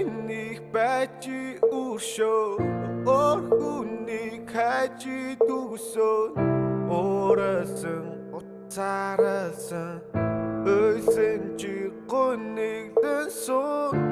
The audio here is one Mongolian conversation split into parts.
бинийг бачи өршөө орхунийг хажи дүгсөн орасан уцаарсан ойсэн чи гоныг дэсон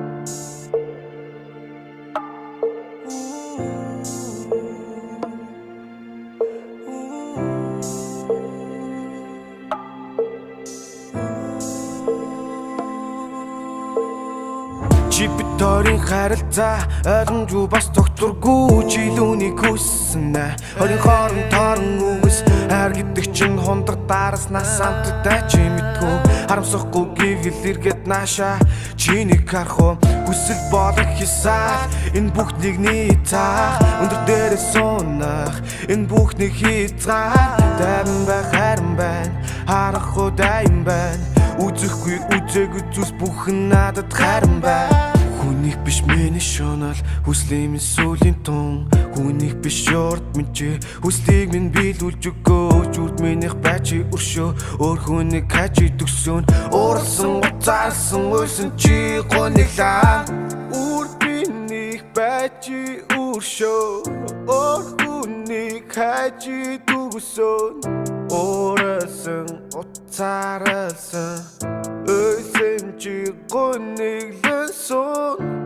Чипторын харилцаа ойлгомжгүй бас докторгүй жилүүнийг хүссэн хорин хоорон торон үгс хайр гэдэг чинь хундаг дараснаас амттай чи мэдгүй харамсахгүй гівэл эргээд нааша чиний харах уу хүсэл болох хисаа энэ бүхнийг нийцаах өндөр дээрээ суунах энэ бүхнийг хийцгаа тайван байх харин байна харах уу дайм байна үзэхгүй үзээгүй зүс бүхэн надад харин байна Хүнийг биш миний шонол хүслийг минь сүлийн тун Хүнийг биш урд минь хүслийг минь биелүүлж өгөөч Үрд минийх бачи өршөө өөр хүнийг хажи дүгсөөн Уурсан уцаарсан уйсан чи гониглаа Үрд минийх бачи өршөө өөр хүнийг хажи дүгсөөн Уурсан уцаарсан Ойсэн чи гониглаа сон